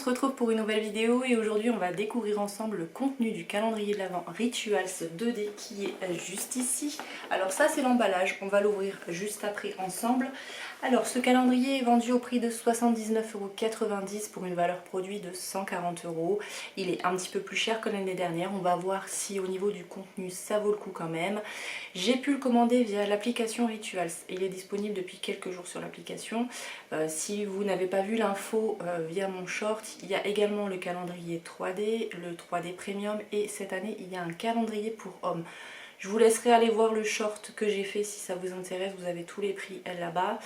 retrouve pour une nouvelle vidéo et aujourd'hui on va découvrir ensemble le contenu du calendrier de l'Avent Rituals 2D qui est juste ici. Alors ça c'est l'emballage, on va l'ouvrir juste après ensemble. Alors ce calendrier est vendu au prix de 79,90 € pour une valeur produit de 140 €. Il est un petit peu plus cher que l'année dernière, on va voir si au niveau du contenu ça vaut le coup quand même. J'ai pu le commander via l'application Rituals, il est disponible depuis quelques jours sur l'application. Si vous n'avez pas vu l'info via mon short, il y a également le calendrier 3D, le 3D Premium et cette année il y a un calendrier pour hommes. Je vous laisserai aller voir le short que j'ai fait si ça vous intéresse, vous avez tous les prix là-bas.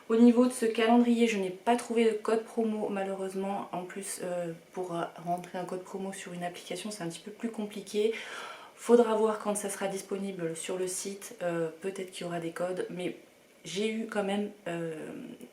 Au niveau de ce calendrier, je n'ai pas trouvé de code promo malheureusement. En plus, pour rentrer un code promo sur une application, c'est un petit peu plus compliqué. Faudra voir quand ça sera disponible sur le site, peut-être qu'il y aura des codes, mais j'ai eu quand même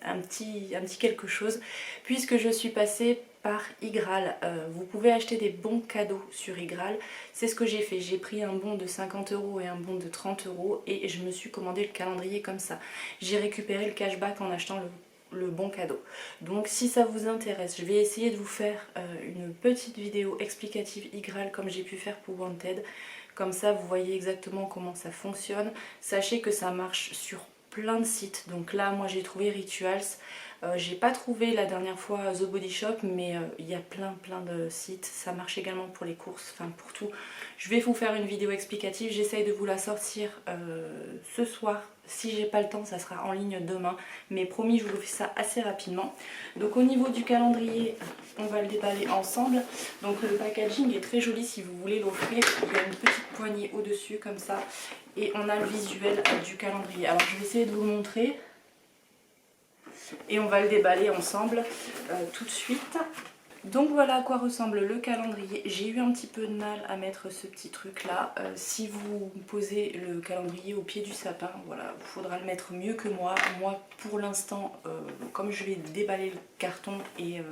un petit quelque chose puisque je suis passée par Igral. Vous pouvez acheter des bons cadeaux sur Igral, c'est ce que j'ai fait. J'ai pris un bon de 50 € et un bon de 30 € et je me suis commandé le calendrier comme ça. J'ai récupéré le cashback en achetant le bon cadeau. Donc si ça vous intéresse, je vais essayer de vous faire une petite vidéo explicative Igral comme j'ai pu faire pour Wanted. Comme ça vous voyez exactement comment ça fonctionne. Sachez que ça marche sur plein de sites. Donc là moi j'ai trouvé Rituals. J'ai pas trouvé la dernière fois The Body Shop, mais il y a plein de sites. Ça marche également pour les courses, enfin pour tout. Je vais vous faire une vidéo explicative. J'essaye de vous la sortir ce soir. Si j'ai pas le temps, ça sera en ligne demain. Mais promis, je vous fais ça assez rapidement. Donc au niveau du calendrier, on va le déballer ensemble. Donc le packaging est très joli si vous voulez l'offrir. Il y a une petite poignée au-dessus comme ça. Et on a le visuel du calendrier. Alors je vais essayer de vous montrer. Et on va le déballer ensemble tout de suite. Donc voilà à quoi ressemble le calendrier. J'ai eu un petit peu de mal à mettre ce petit truc là. Si vous posez le calendrier au pied du sapin, voilà, il faudra le mettre mieux que moi. Moi pour l'instant, comme je vais déballer le carton et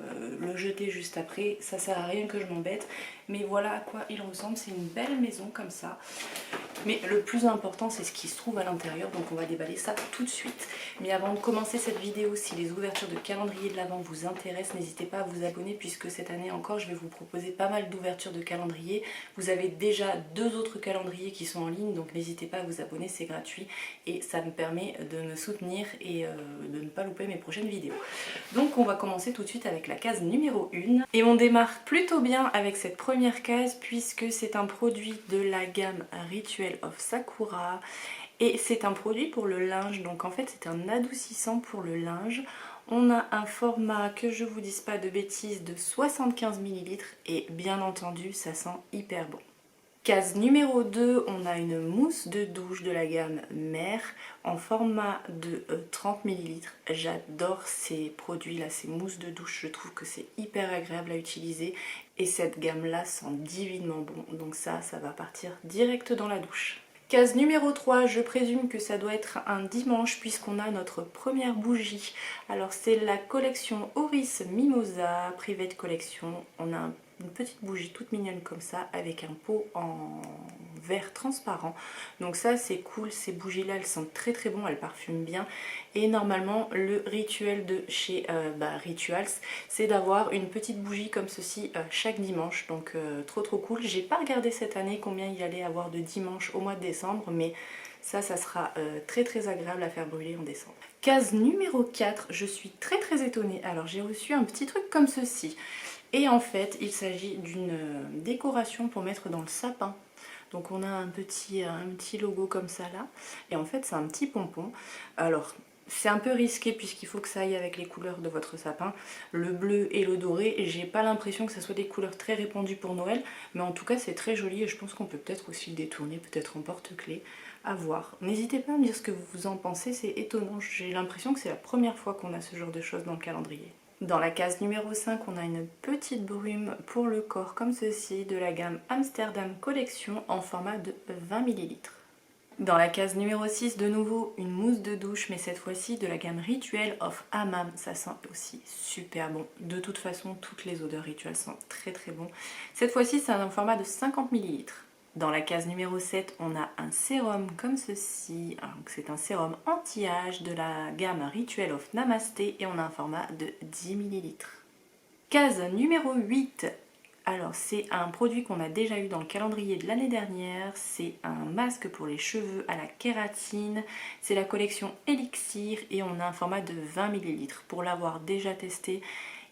le jeter juste après, ça sert à rien que je m'embête. Mais voilà à quoi il ressemble, c'est une belle maison comme ça. Mais le plus important c'est ce qui se trouve à l'intérieur, donc on va déballer ça tout de suite. Mais avant de commencer cette vidéo, si les ouvertures de calendrier de l'Avent vous intéressent, n'hésitez pas à vous abonner puisque cette année encore je vais vous proposer pas mal d'ouvertures de calendrier. Vous avez déjà 2 autres calendriers qui sont en ligne, donc n'hésitez pas à vous abonner, c'est gratuit et ça me permet de me soutenir et de ne pas louper mes prochaines vidéos. Donc on va commencer tout de suite avec la case numéro 1 et on démarre plutôt bien avec cette première case puisque c'est un produit de la gamme Ritual of Sakura et c'est un produit pour le linge, donc en fait c'est un adoucissant pour le linge. On a un format, que je vous dise pas de bêtises, de 75 ml et bien entendu ça sent hyper bon. Case numéro 2, on a une mousse de douche de la gamme Mère en format de 30 ml. J'adore ces produits là, ces mousses de douche, je trouve que c'est hyper agréable à utiliser et cette gamme là sent divinement bon, donc ça va partir direct dans la douche. Case numéro 3, je présume que ça doit être un dimanche puisqu'on a notre première bougie. Alors c'est la collection Oris Mimosa Private Collection. On a une petite bougie toute mignonne comme ça avec un pot en verre transparent. Donc ça c'est cool, ces bougies là elles sentent très bon, elles parfument bien. Et normalement le rituel de chez Rituals c'est d'avoir une petite bougie comme ceci chaque dimanche. Donc trop cool. J'ai pas regardé cette année combien il allait avoir de dimanches au mois de décembre, mais ça sera très agréable à faire brûler en décembre. Case numéro 4, je suis très étonnée. Alors j'ai reçu un petit truc comme ceci. Et en fait, il s'agit d'une décoration pour mettre dans le sapin. Donc on a un petit logo comme ça là. Et en fait, c'est un petit pompon. Alors, c'est un peu risqué puisqu'il faut que ça aille avec les couleurs de votre sapin. Le bleu et le doré. Et j'ai pas l'impression que ça soit des couleurs très répandues pour Noël. Mais en tout cas, c'est très joli et je pense qu'on peut peut-être aussi le détourner, peut-être en porte-clés. À voir. N'hésitez pas à me dire ce que vous en pensez, c'est étonnant. J'ai l'impression que c'est la première fois qu'on a ce genre de choses dans le calendrier. Dans la case numéro 5, on a une petite brume pour le corps comme ceci de la gamme Amsterdam Collection en format de 20 ml. Dans la case numéro 6, de nouveau une mousse de douche, mais cette fois-ci de la gamme Ritual of Hammam. Ça sent aussi super bon. De toute façon, toutes les odeurs rituelles sont très bon. Cette fois-ci, c'est un format de 50 ml. Dans la case numéro 7, on a un sérum comme ceci. C'est un sérum anti-âge de la gamme Ritual of Namasté et on a un format de 10 ml. Case numéro 8. Alors c'est un produit qu'on a déjà eu dans le calendrier de l'année dernière, c'est un masque pour les cheveux à la kératine, c'est la collection Elixir et on a un format de 20 ml. Pour l'avoir déjà testé,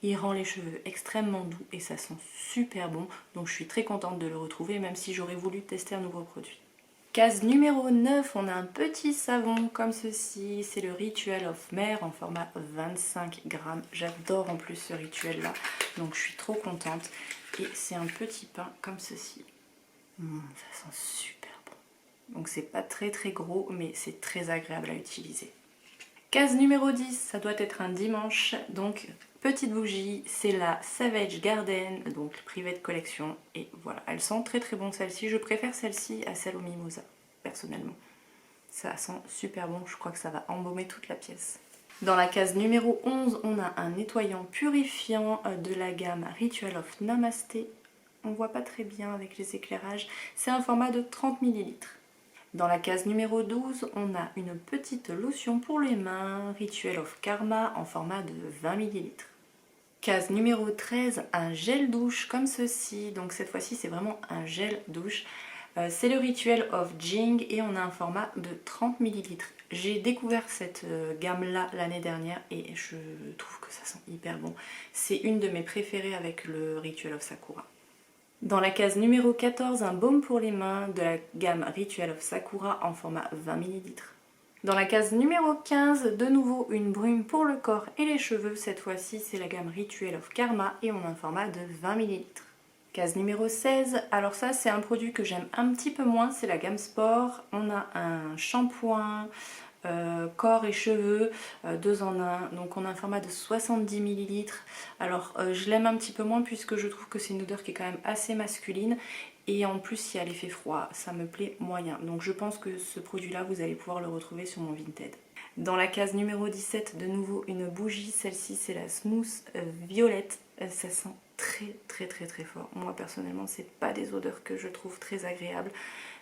il rend les cheveux extrêmement doux et ça sent super bon, donc je suis très contente de le retrouver même si j'aurais voulu tester un nouveau produit. Case numéro 9, on a un petit savon comme ceci, c'est le Ritual of Mer en format 25 grammes. J'adore en plus ce rituel là, donc je suis trop contente. Et c'est un petit pain comme ceci. Ça sent super bon. Donc c'est pas très gros, mais c'est très agréable à utiliser. Case numéro 10, ça doit être un dimanche, donc petite bougie, c'est la Savage Garden, donc Private Collection, et voilà, elle sent très bon celle-ci, je préfère celle-ci à celle au mimosa, personnellement. Ça sent super bon, je crois que ça va embaumer toute la pièce. Dans la case numéro 11, on a un nettoyant purifiant de la gamme Ritual of Namasté. On voit pas très bien avec les éclairages, c'est un format de 30 ml. Dans la case numéro 12, on a une petite lotion pour les mains, Ritual of Karma en format de 20 ml. Case numéro 13, un gel douche comme ceci, donc cette fois-ci c'est vraiment un gel douche. C'est le Ritual of Jing et on a un format de 30 ml. J'ai découvert cette gamme là l'année dernière et je trouve que ça sent hyper bon. C'est une de mes préférées avec le Ritual of Sakura. Dans la case numéro 14, un baume pour les mains de la gamme Ritual of Sakura en format 20 ml. Dans la case numéro 15, de nouveau une brume pour le corps et les cheveux. Cette fois-ci, c'est la gamme Ritual of Karma et on a un format de 20 ml. Case numéro 16, alors ça c'est un produit que j'aime un petit peu moins, c'est la gamme Sport. On a un shampoing corps et cheveux, 2 en 1, donc on a un format de 70 ml. Alors je l'aime un petit peu moins puisque je trouve que c'est une odeur qui est quand même assez masculine. Et en plus il y a l'effet froid, ça me plaît moyen. Donc je pense que ce produit là vous allez pouvoir le retrouver sur mon Vinted. Dans la case numéro 17, de nouveau une bougie, celle-ci c'est la Smooth Violette, ça sent très fort. Moi personnellement c'est pas des odeurs que je trouve très agréables,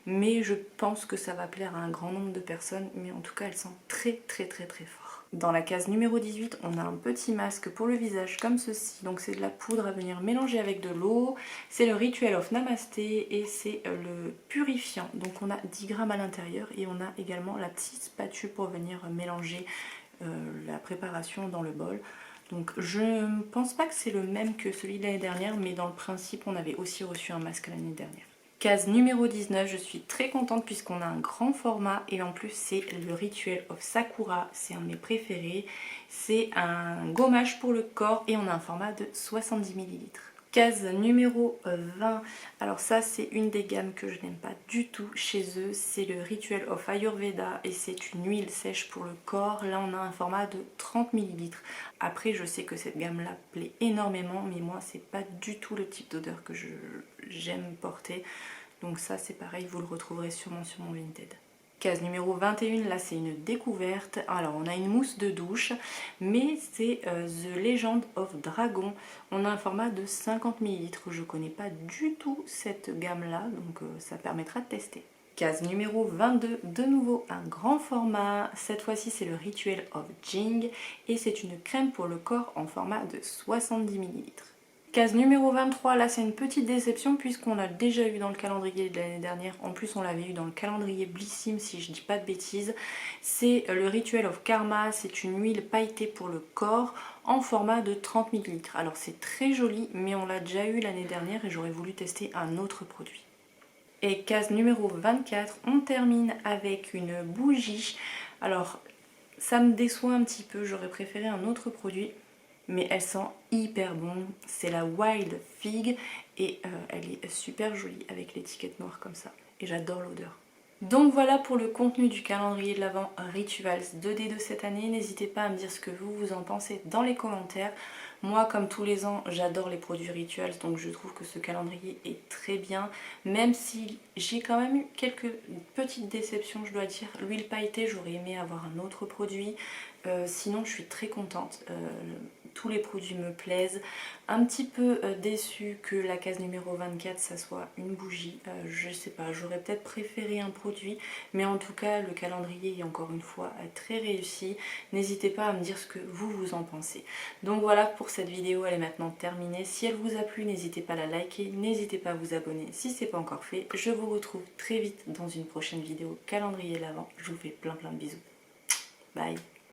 mais je pense que ça va plaire à un grand nombre de personnes, mais en tout cas elle sent très fort. Dans la case numéro 18, on a un petit masque pour le visage comme ceci, donc c'est de la poudre à venir mélanger avec de l'eau, c'est le Ritual of Namasté et c'est le purifiant, donc on a 10 grammes à l'intérieur et on a également la petite spatule pour venir mélanger la préparation dans le bol. Donc je ne pense pas que c'est le même que celui de l'année dernière, mais dans le principe on avait aussi reçu un masque l'année dernière. Case numéro 19, je suis très contente puisqu'on a un grand format et en plus c'est le Ritual of Sakura, c'est un de mes préférés. C'est un gommage pour le corps et on a un format de 70 ml. Case numéro 20, alors ça c'est une des gammes que je n'aime pas du tout chez eux, c'est le Ritual of Ayurveda et c'est une huile sèche pour le corps. Là on a un format de 30 ml. Après je sais que cette gamme là plaît énormément, mais moi c'est pas du tout le type d'odeur que j'aime porter. Donc ça c'est pareil, vous le retrouverez sûrement sur mon Vinted. Case numéro 21, là c'est une découverte. Alors on a une mousse de douche, mais c'est The Legend of Dragon. On a un format de 50 ml. Je connais pas du tout cette gamme là, donc ça permettra de tester. Case numéro 22, de nouveau un grand format. Cette fois-ci c'est le Ritual of Jing et c'est une crème pour le corps en format de 70 ml. Case numéro 23, là c'est une petite déception puisqu'on l'a déjà eu dans le calendrier de l'année dernière. En plus on l'avait eu dans le calendrier Blissim si je dis pas de bêtises. C'est le Ritual of Karma, c'est une huile pailletée pour le corps en format de 30 ml. Alors c'est très joli mais on l'a déjà eu l'année dernière et j'aurais voulu tester un autre produit. Et case numéro 24, on termine avec une bougie. Alors ça me déçoit un petit peu, j'aurais préféré un autre produit. Mais elle sent hyper bon, c'est la Wild Fig et elle est super jolie avec l'étiquette noire comme ça et j'adore l'odeur. Donc voilà pour le contenu du calendrier de l'Avent Rituals 2D de cette année. N'hésitez pas à me dire ce que vous en pensez dans les commentaires. Moi comme tous les ans j'adore les produits Rituals, donc je trouve que ce calendrier est très bien. Même si j'ai quand même eu quelques petites déceptions je dois dire. L'huile pailletée, j'aurais aimé avoir un autre produit. Sinon je suis très contente. tous les produits me plaisent. Un petit peu déçue que la case numéro 24 ça soit une bougie. Je sais pas, j'aurais peut-être préféré un produit, mais en tout cas le calendrier est encore une fois très réussi. N'hésitez pas à me dire ce que vous en pensez. Donc voilà pour cette vidéo, elle est maintenant terminée. Si elle vous a plu, n'hésitez pas à la liker, n'hésitez pas à vous abonner si ce n'est pas encore fait. Je vous retrouve très vite dans une prochaine vidéo calendrier l'Avent. Je vous fais plein de bisous. Bye.